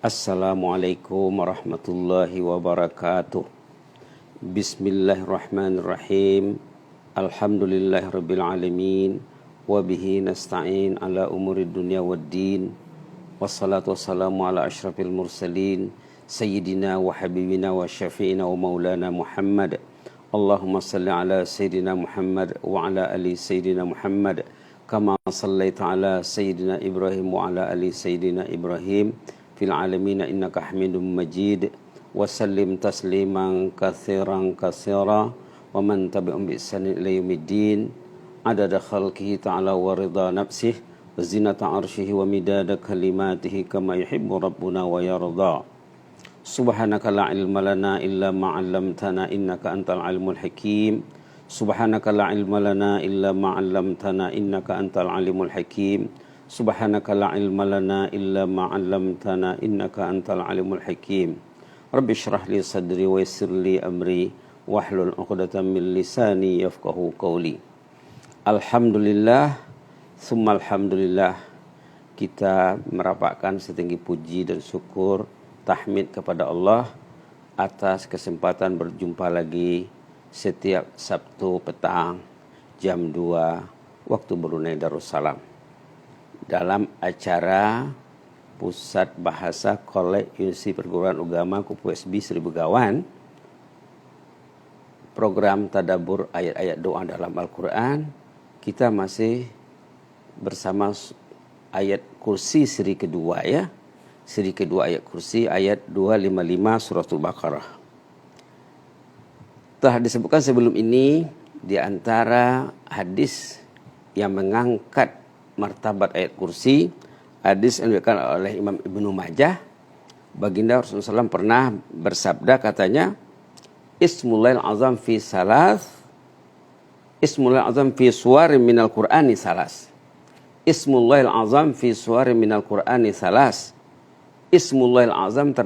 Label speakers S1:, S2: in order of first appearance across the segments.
S1: Assalamualaikum warahmatullahi wabarakatuh. Bismillahirrahmanirrahim. Alhamdulillahirabbil alamin wa bihi nasta'in ala umurid dunya waddin. Wassalatu wassalamu ala asyrafil mursalin sayyidina wa habibina wa syafi'ina wa maulana Muhammad. Allahumma salli ala sayyidina Muhammad wa ala ali sayyidina Muhammad kama sallaita ala sayyidina Ibrahim wa ala ali sayyidina Ibrahim fil alamin innaka Hamidum Majid. Wa sallim tasliman katsiran katsira wa man tabi'um bi ihsan ila yaumiddin adada khalqihi ta'ala wa ridha nafsihi wa zinata arsyihi wa midada kalimatihi kama yuhibbu rabbuna wa yarda. Subhanaka la ilma lana illa ma 'allamtana innaka antal alimul hakim. Subhanaka la ilma lana illa ma 'allamtana innaka antal alimul hakim. Subhanaka la ilma lana illa ma 'allamtana innaka antal alimul hakim. Rabbi shrah li sadri wa yassir li amri wahlul 'uqdatam min lisani yafqahu qawli. Alhamdulillah, summa alhamdulillah. Kita merapatkan setinggi puji dan syukur tahmid kepada Allah atas kesempatan berjumpa lagi setiap Sabtu petang jam 2 waktu Brunei Darussalam dalam acara Pusat Bahasa Kolej Universitas Perguruan Agama KUPUSB 1000 Begawan, program tadabbur ayat-ayat doa dalam Al-Quran. Kita masih bersama ayat kursi seri kedua ya. Seri kedua ayat kursi ayat 255 suratul Baqarah. Telah disebutkan sebelum ini di antara hadis yang mengangkat martabat ayat kursi, hadis yang diriwayatkan oleh Imam Ibnu Majah, baginda Rasulullah SAW pernah bersabda, katanya, Ismullahil azam fi salas, Ismullahil azam fi suwarin minal Qur'ani salas. Ismullahil azam fi suwarin minal Qur'ani salas. Ismullahil azam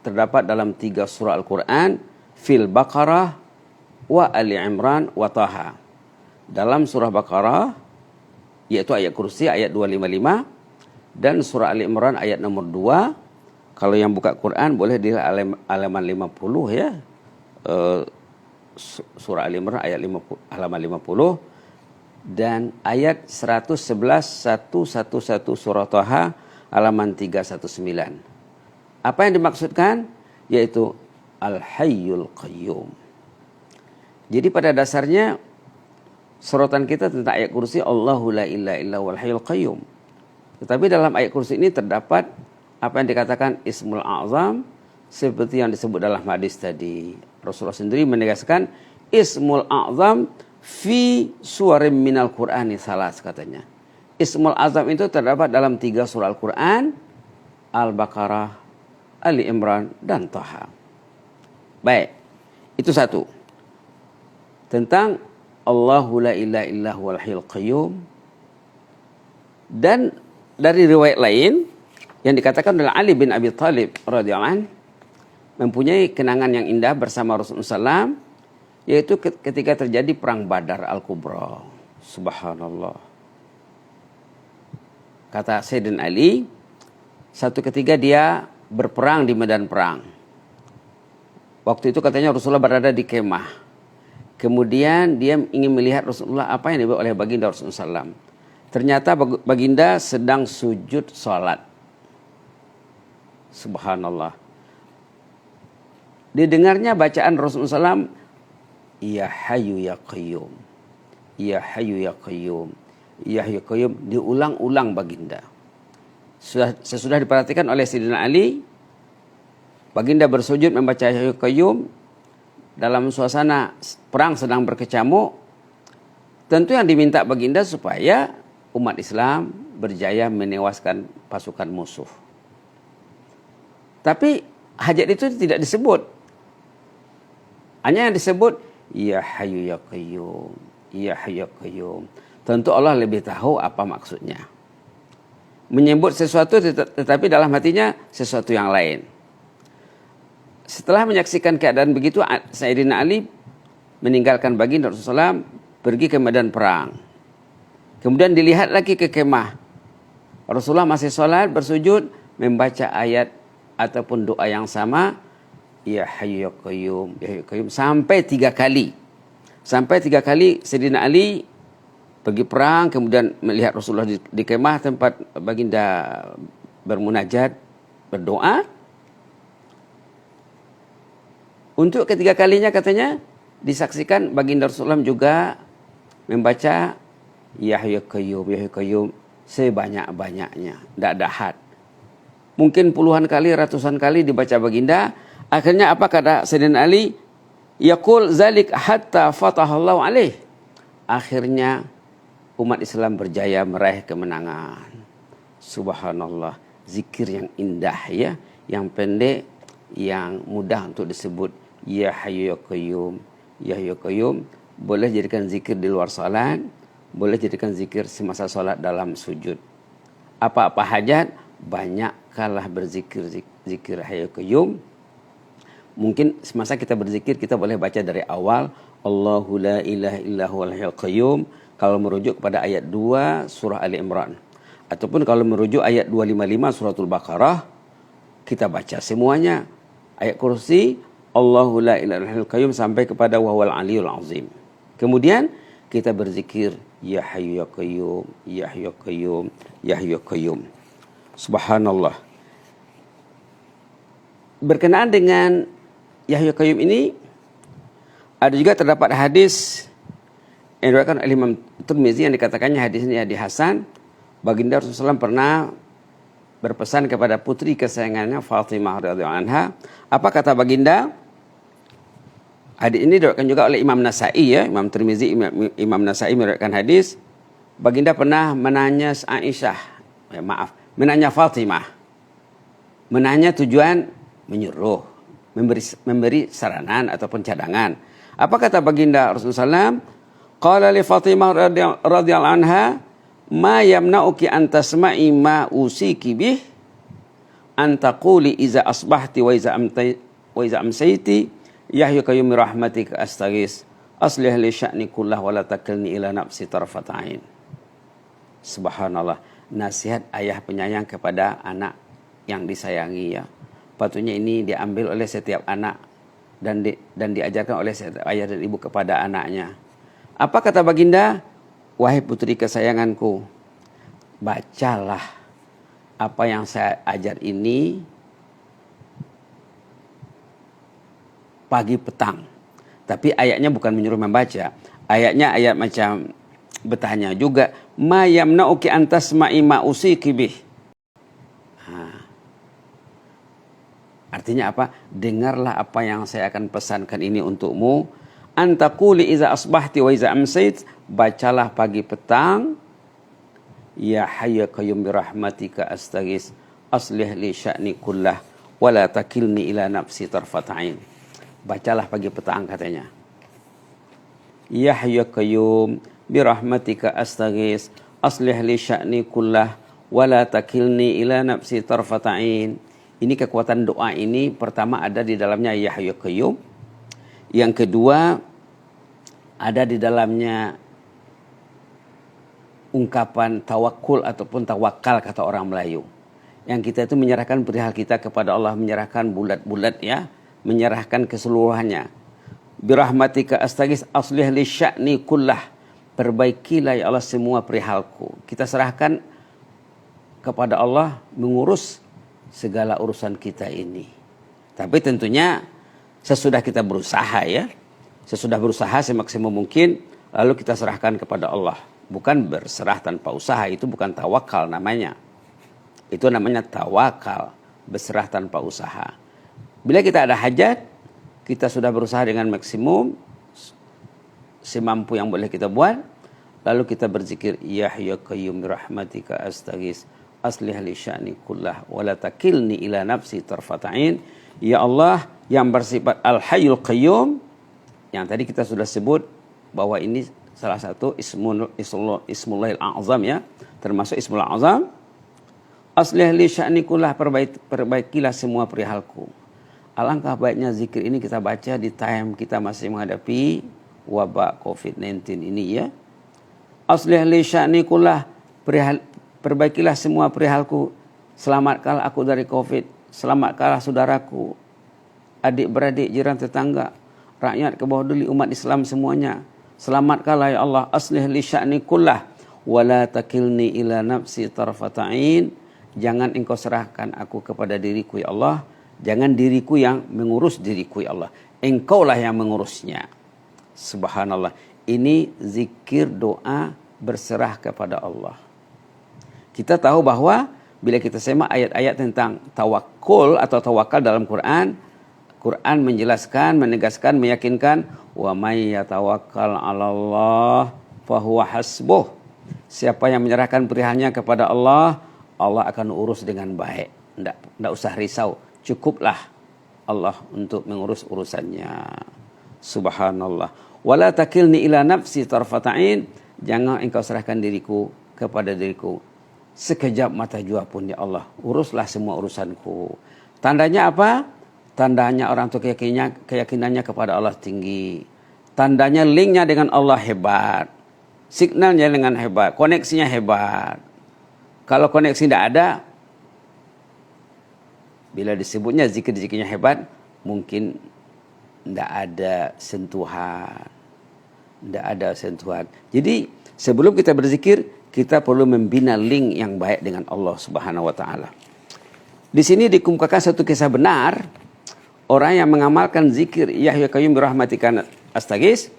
S1: terdapat dalam 3 surah Al-Quran, fil Baqarah wa Ali Imran wa Taha. Dalam surah Baqarah, yaitu ayat kursi ayat 255, dan surah Ali Imran ayat nomor 2. Kalau yang buka Quran boleh di halaman 50 ya. Surah Ali Imran ayat 50, halaman 50, dan ayat 111 surah Taha halaman 319. Apa yang dimaksudkan? Yaitu Al-Hayyul Qayyum. Jadi pada dasarnya sorotan kita tentang ayat kursi Allahu la ilaha illa huwal hayyul qayyum. Tetapi dalam ayat kursi ini terdapat apa yang dikatakan Ismul A'zam, seperti yang disebut dalam hadis tadi. Rasulullah sendiri menegaskan Ismul A'zam fi suwarim minal Qur'ani salas, katanya. Ismul A'zam itu terdapat dalam 3 surah Al-Quran, Al-Baqarah, Ali Imran, dan Taha. Baik, itu satu. Tentang Allahu la ilaha illa huwal hayyul qayyum. Dan dari riwayat lain yang dikatakan oleh Ali bin Abi Thalib radhiyallahu anhu, mempunyai kenangan yang indah bersama Rasulullah SAW, yaitu ketika terjadi perang Badar Al-Kubra. Subhanallah. Kata Sayyidina Ali, satu ketika dia berperang di medan perang. Waktu itu katanya Rasulullah berada di kemah. Kemudian dia ingin melihat Rasulullah, apa yang dibawa oleh baginda Rasulullah SAW. Ternyata baginda sedang sujud salat. Subhanallah. Didengarnya bacaan Rasulullah SAW, Ya Hayyu Ya Qayyum, Ya Hayyu Ya Qayyum, Ya Hayyu Ya Qayyum, diulang-ulang baginda. Sesudah diperhatikan oleh Sayyidina Ali, baginda bersujud membaca Ya Hayyu Ya Qayyum dalam suasana perang sedang berkecamuk. Tentu yang diminta baginda supaya umat Islam berjaya menewaskan pasukan musuh. Tapi hajat itu tidak disebut. Hanya yang disebut Ya Hayyu Ya Qayyum, Ya Hayyu Ya Qayyum. Tentu Allah lebih tahu apa maksudnya. Menyebut sesuatu tetapi dalam hatinya sesuatu yang lain. Setelah menyaksikan keadaan begitu, Sayyidina Ali meninggalkan baginda Rasulullah SAW, pergi ke medan perang. Kemudian dilihat lagi ke kemah. Rasulullah masih sholat, bersujud, membaca ayat ataupun doa yang sama, ya hayyu ya qayyum, ya hayyu ya qayyum, sampai 3 kali. Sampai 3 kali Sayyidina Ali pergi perang, kemudian melihat Rasulullah di kemah tempat baginda bermunajat, berdoa. Untuk ketiga kalinya katanya disaksikan baginda Rasulullah juga membaca ya hayyu ya qayyum, ya hayyu ya qayyum sebanyak-banyaknya, tidak ada had. Mungkin puluhan kali, ratusan kali dibaca baginda. Akhirnya apa kata Sayyidina Ali? Yaqul zalik hatta fatahallahu alaih. Akhirnya umat Islam berjaya meraih kemenangan. Subhanallah, zikir yang indah ya, yang pendek, yang mudah untuk disebut. Ya hayyu ya qayyum, ya hayyu ya qayyum. Boleh jadikan zikir di luar salat, boleh jadikan zikir semasa salat dalam sujud. Apa-apa hajat, banyakkanlah berzikir, zikir hayyu ya qayyum. Mungkin semasa kita berzikir kita boleh baca dari awal Allahu la ilaha illa huwal hayyul qayyum, kalau merujuk kepada ayat 2 surah Ali Imran, ataupun kalau merujuk ayat 255 suratul Baqarah, kita baca semuanya. Ayat kursi Allahu la ilaha illa huwal qayyum sampai kepada wa huwal aliyul azim. Kemudian kita berzikir ya hayyu ya qayyum, ya hayyu ya qayyum, ya hayyu ya qayyum. Subhanallah. Berkenaan dengan ya hayyu ya qayyum ini, ada juga terdapat hadis yang diriwayatkan oleh Imam Tirmizi yang dikatakannya hadis ini hadis hasan. Baginda Rasulullah SAW pernah berpesan kepada putri kesayangannya Fatimah radhiyallahu anha. Apa kata baginda? Hadis ini diriwayatkan juga oleh Imam Nasa'i ya, Imam Tirmizi, Imam Nasa'i meriwayatkan hadis. Baginda pernah menanya Aisyah, menanya Fatimah. Menanya tujuan menyuruh, memberi saranan ataupun cadangan. Apa kata baginda Rasulullah SAW? Qala li Fatimah radhiyallahu anha, ma yamna'uki an tasma'i ma usiki bih an taquli iza asbahti wa iza amsayti ya hayyu qayyum rahmatika astaghis aslih li sya'ni kullah wa la takilni ila nafsi tarfat ain. Subhanallah, nasihat ayah penyayang kepada anak yang disayangi ya. Patutnya ini diambil oleh setiap anak dan diajarkan oleh setiap ayah dan ibu kepada anaknya. Apa kata baginda? Wahai putri kesayanganku, bacalah apa yang saya ajar ini pagi petang. Tapi ayatnya bukan menyuruh membaca. Ayatnya ayat macam bertanya juga. Ma yamna'uki antasma'i ma usiki bih. Artinya apa? Dengarlah apa yang saya akan pesankan ini untukmu. Antaquli iza asbahti wa iza amsait. Bacalah pagi petang. Ya hayyu qayyum birahmatika astaghis. Aslih li sya'ni kullah. Wala takilni ila nafsi tarfata'in. Bacalah pagi petang katanya. Ya hayyu qayyum birahmatika astaghis. Aslih li sya'ni kullah. Wala takilni ila nafsi tarfata'in. Ini kekuatan doa ini pertama ada di dalamnya ya hayyu qayyum. Yang kedua ada di dalamnya ungkapan tawakul ataupun tawakal kata orang Melayu. Yang kita itu menyerahkan perihal kita kepada Allah, menyerahkan bulat-bulat ya, menyerahkan keseluruhannya. Birahmatika astaghis aslih li sya'ni kullah. Perbaikilah ya Allah semua perihalku. Kita serahkan kepada Allah mengurus segala urusan kita ini. Tapi tentunya sesudah kita berusaha ya. Sesudah berusaha semaksimal mungkin, lalu kita serahkan kepada Allah. Bukan berserah tanpa usaha, itu bukan tawakal namanya. Itu namanya tawakal, berserah tanpa usaha. Bila kita ada hajat, kita sudah berusaha dengan maksimum, semampu yang boleh kita buat, lalu kita berzikir, ya hayyu qayyum rahmatika astaghis. Aslih li sya'ni kullah wa la takilni ila nafsi tarfata'in. Ya Allah yang bersifat al-hayyul qayyum, yang tadi kita sudah sebut bahwa ini salah satu ismullahil a'zam ya, termasuk ismul a'zam. Aslih li sya'ni kullah, perbaikilah semua perihalku. Alangkah baiknya zikir ini kita baca di time kita masih menghadapi wabak COVID-19 ini ya. Aslih li sya'ni kullah, perbaikilah semua perihalku, selamatkanlah aku dari COVID. selamatkanlah saudaraku, adik-beradik, jiran tetangga, rakyat ke bawah duli, umat Islam semuanya. Selamatkanlah ya Allah, aslih li sya'ni kullah wa la takilni ila nafsi tarfata'in. Jangan engkau serahkan aku kepada diriku ya Allah, jangan diriku yang mengurus diriku ya Allah, engkaulah yang mengurusnya. Subhanallah. Ini zikir doa berserah kepada Allah. Kita tahu bahwa bila kita semak ayat-ayat tentang tawakul atau tawakal dalam Quran, Quran menjelaskan, menegaskan, meyakinkan, wa may yatawakkal 'alallah fahuwa hasbuh. Siapa yang menyerahkan pilihannya kepada Allah, Allah akan urus dengan baik. Tidak usah risau, cukuplah Allah untuk mengurus urusannya. Subhanallah. Wala takilni ila nafsi tarfata'in. Jangan engkau serahkan diriku kepada diriku sekejap mata jua pun ya Allah. Uruslah semua urusanku. Tandanya apa? Tandanya orang itu keyakinannya kepada Allah tinggi. Tandanya linknya dengan Allah hebat. Signalnya dengan hebat. Koneksinya hebat. Kalau koneksi tidak ada, bila disebutnya zikir-zikirnya hebat, mungkin tidak ada sentuhan. Tidak ada sentuhan. Jadi sebelum kita berzikir, kita perlu membina link yang baik dengan Allah Subhanahu wa taala. Di sini dikemukakan satu kisah benar. Orang yang mengamalkan zikir Ya Hayyu Ya Qayyum birahmatika astaghits.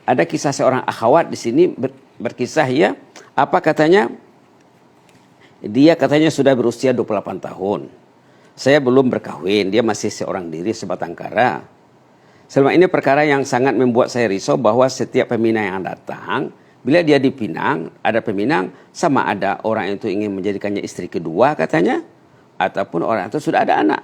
S1: Ada kisah seorang akhwat di sini berkisah ya. Apa katanya? Dia katanya sudah berusia 28 tahun. Saya belum berkahwin, dia masih seorang diri sebatang kara. Selama ini perkara yang sangat membuat saya risau bahwa setiap peminang yang datang, bila dia dipinang, ada peminang, sama ada orang itu ingin menjadikannya istri kedua katanya, ataupun orang itu sudah ada anak.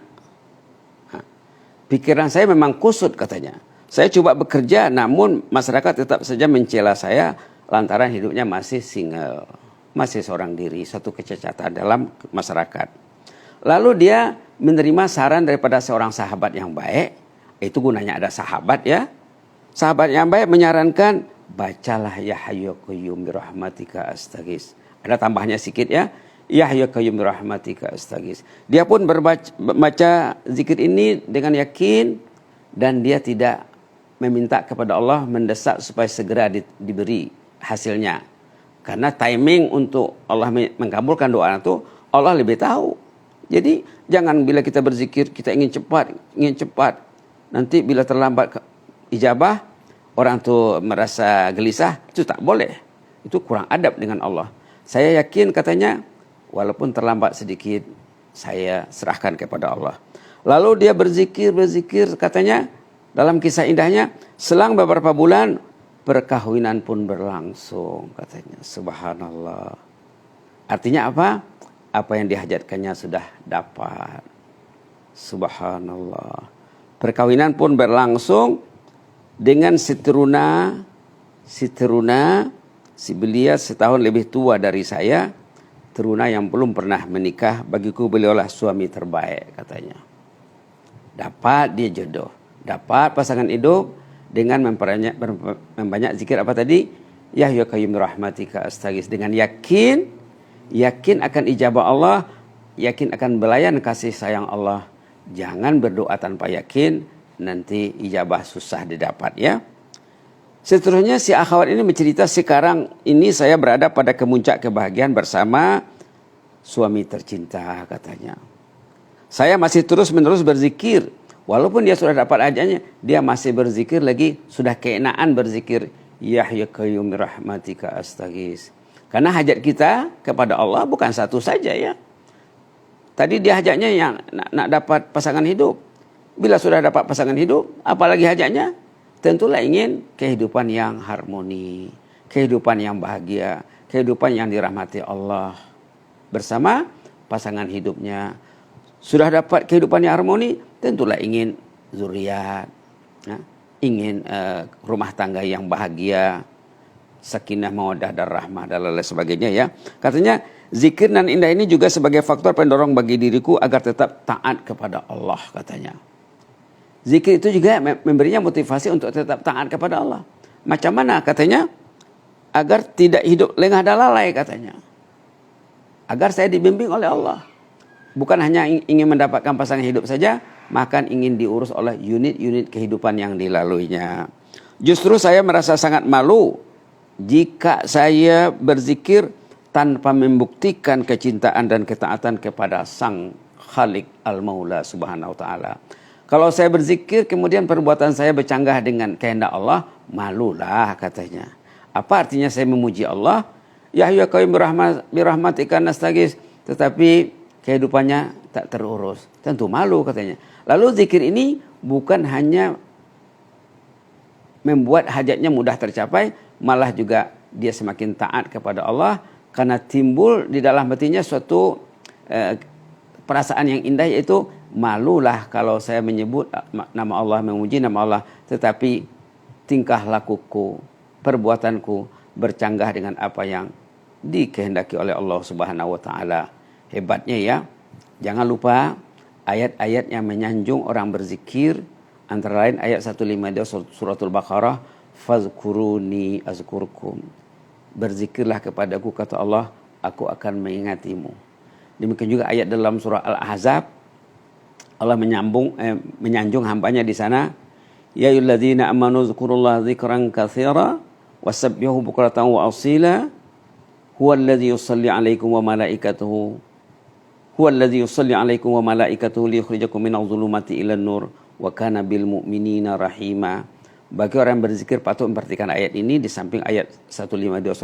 S1: Pikiran saya memang kusut katanya. Saya coba bekerja, namun masyarakat tetap saja mencela saya lantaran hidupnya masih single. Masih seorang diri, satu kecacatan dalam masyarakat. Lalu dia menerima saran daripada seorang sahabat yang baik. Itu gunanya ada sahabat ya. Sahabat yang baik menyarankan, bacalah Ya Hayyu Ya Qayyum birahmatika astaghits. Ada tambahnya sedikit ya. Ya Hayyu Ya Qayyum birahmatika astaghits. Dia pun membaca zikir ini dengan yakin dan dia tidak meminta kepada Allah, mendesak supaya segera diberi hasilnya. Karena timing untuk Allah mengabulkan doa itu Allah lebih tahu. Jadi jangan bila kita berzikir kita ingin cepat. Nanti bila terlambat ijabah, orang itu merasa gelisah, itu tak boleh. Itu kurang adab dengan Allah. Saya yakin katanya, walaupun terlambat sedikit, saya serahkan kepada Allah. Lalu dia berzikir katanya, dalam kisah indahnya, selang beberapa bulan, perkawinan pun berlangsung katanya. Subhanallah. Artinya apa? Apa yang dihajatkannya sudah dapat. Subhanallah. Perkawinan pun berlangsung dengan si teruna, si belia setahun lebih tua dari saya, teruna yang belum pernah menikah, bagiku beliaulah suami terbaik katanya. Dapat dia jodoh, dapat pasangan hidup dengan membanyak zikir apa tadi? Ya Hayyu Ya Qayyum birahmatika astaghits. Dengan yakin akan ijabah Allah, yakin akan belayan kasih sayang Allah. Jangan berdoa tanpa yakin, nanti ijabah susah didapat ya. Seterusnya si akhwat ini mencerita, sekarang ini saya berada pada kemuncak kebahagiaan bersama suami tercinta katanya. Saya masih terus-menerus berzikir. Walaupun dia sudah dapat hajatnya, dia masih berzikir lagi, sudah keenaan berzikir Ya Hayyu Ya Qayyum birahmatika astaghits. Karena hajat kita kepada Allah bukan satu saja ya. Tadi dia hajatnya yang nak dapat pasangan hidup. Bila sudah dapat pasangan hidup, apalagi hajatnya? Tentulah ingin kehidupan yang harmoni, kehidupan yang bahagia, kehidupan yang dirahmati Allah bersama pasangan hidupnya. Sudah dapat kehidupan yang harmoni, tentulah ingin zuriat, ya, ingin rumah tangga yang bahagia, sakinah, mawaddah dan rahmah dan lain sebagainya ya. Katanya zikir dan indah ini juga sebagai faktor pendorong bagi diriku agar tetap taat kepada Allah katanya. Zikir itu juga memberinya motivasi untuk tetap taat kepada Allah. Macam mana katanya? Agar tidak hidup lengah dan lalai katanya. Agar saya dibimbing oleh Allah. bukan hanya ingin mendapatkan pasangan hidup saja, bahkan ingin diurus oleh unit-unit kehidupan yang dilaluinya. Justru saya merasa sangat malu jika saya berzikir tanpa membuktikan kecintaan dan ketaatan kepada Sang Khalik Al-Maula Subhanahu wa taala. Kalau saya berzikir kemudian perbuatan saya bercanggah dengan kehendak Allah, malulah katanya. Apa artinya saya memuji Allah? Ya Hayyu ya Qayyum birahmatika nastaghits, tetapi kehidupannya tak terurus. Tentu malu katanya. Lalu zikir ini bukan hanya membuat hajatnya mudah tercapai, malah juga dia semakin taat kepada Allah karena timbul di dalam hatinya suatu perasaan yang indah, yaitu malulah kalau saya menyebut nama Allah, memuji nama Allah, tetapi tingkah lakuku, perbuatanku bercanggah dengan apa yang dikehendaki oleh Allah Subhanahu wa taala. Hebatnya ya. Jangan lupa ayat-ayat yang menyanjung orang berzikir, antara lain ayat 152 suratul Baqarah, fazkuruni azkurkum. Berzikirlah kepadaku kata Allah, aku akan mengingatimu. Demikian juga ayat dalam surah Al-Ahzab, Allah menyanjung hambanya di sana, ya ayyuhalladzina amanu dzkurullaha dzikran katsira wasabbihuhu bukratan wa asila huwallazi yusalli 'alaikum wa malaikatuhu liyukhrijakum minadh dhulumati ilan nur wa kana bil mu'minina rahima. Bagi orang yang berzikir patut memperhatikan ayat ini di samping ayat 152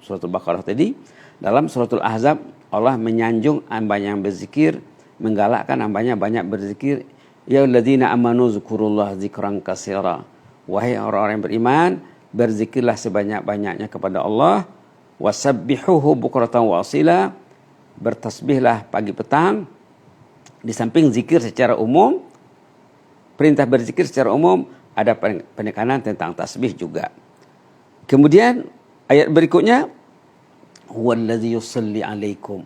S1: suratul Baqarah tadi. Dalam suratul Ahzab Allah menyanjung hamba yang berzikir, menggalakkan hambanya banyak berzikir. Ya alladzina amanu dzkurullaha dzikran katsira. Wahai orang-orang yang beriman, berzikirlah sebanyak-banyaknya kepada Allah. Wasabbihuhu bukratan wa asila. Bertasbihlah pagi petang. Di samping zikir secara umum, perintah berzikir secara umum, ada penekanan tentang tasbih juga. Kemudian ayat berikutnya, huwallazi yusalli 'alaikum.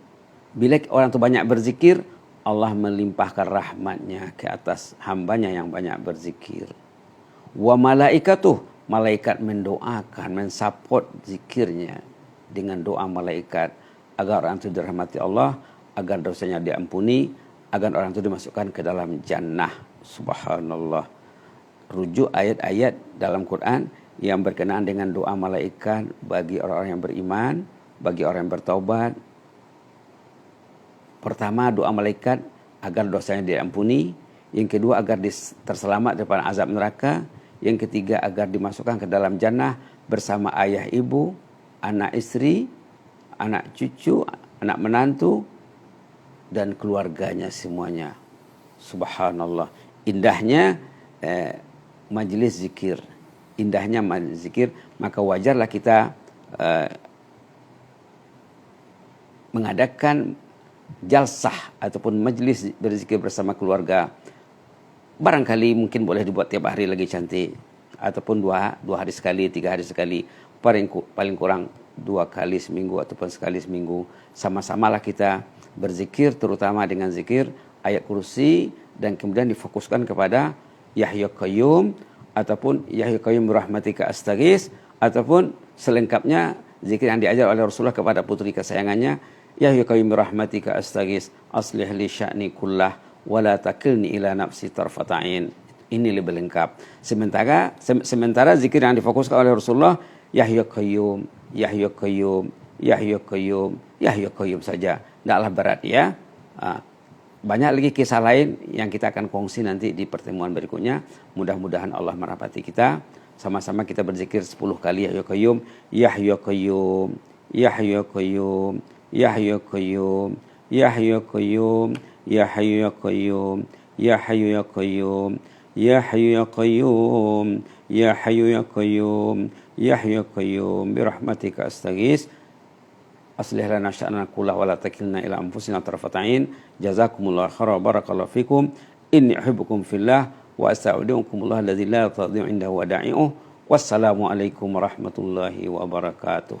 S1: Bila orang itu banyak berzikir, Allah melimpahkan rahmatnya ke atas hambanya yang banyak berzikir. Wa malaikatuh, malaikat mendoakan, mensupport zikirnya dengan doa malaikat agar orang itu dirahmati Allah, agar dosanya diampuni, agar orang itu dimasukkan ke dalam jannah. Subhanallah. Rujuk ayat-ayat dalam Quran yang berkenaan dengan doa malaikat bagi orang-orang yang beriman, bagi orang yang bertaubat. Pertama, doa malaikat agar dosanya diampuni. Yang kedua, agar terselamat daripada azab neraka. Yang ketiga, agar dimasukkan ke dalam jannah bersama ayah ibu, anak istri, anak cucu, anak menantu, dan keluarganya semuanya. Subhanallah. Indahnya majlis zikir, indahnya majlis zikir, maka wajarlah kita mengadakan jalsah ataupun majlis berzikir bersama keluarga. Barangkali mungkin boleh dibuat tiap hari lagi cantik, ataupun dua hari sekali, 3 hari sekali, paling kurang 2 kali seminggu ataupun sekali seminggu. Sama-samalah kita berzikir, terutama dengan zikir ayat kursi, dan kemudian difokuskan kepada Ya Hayyu ya Qayyum, ataupun Ya Hayyu ya Qayyum birahmatika astaghits, ataupun selengkapnya zikir yang diajar oleh Rasulullah kepada putri kesayangannya, Ya Hayyu ya Qayyum birahmatika astaghits aslih li sya'ni kullah wa la takilni ila nafsi tarfata'in. Ini lebih lengkap. Sementara zikir yang difokuskan oleh Rasulullah, Ya Hayyu ya Qayyum, Ya Hayyu ya Qayyum, Ya Hayyu ya Qayyum, Ya Hayyu ya Qayyum saja. Tidaklah berat ya. Banyak lagi kisah lain yang kita akan kongsi nanti di pertemuan berikutnya. Mudah-mudahan Allah merahmati kita. Sama-sama kita berzikir 10 kali Ya Hayyu ya Qayyum, Ya Hayyu ya Qayyum, Ya Hayyu ya Qayyum, Ya Hayyu ya Qayyum, Ya Hayyu ya Qayyum, Ya Hayyu ya Qayyum, Ya Hayyu ya Qayyum, Ya Hayyu ya Qayyum, Ya Hayyu ya Qayyum, Ya Hayyu ya Qayyum birahmatika astaghits aslih lana sya'nana kullahu wa la takilna ila anfusina tarfata'in. Jazakumullahu khairan, barakallahu fikum. Inni uhibbukum fillah wa astaudiukumullah alladzi la tadhi'u indahu wada'i'uh. Wassalamu alaikum warahmatullahi wabarakatuh.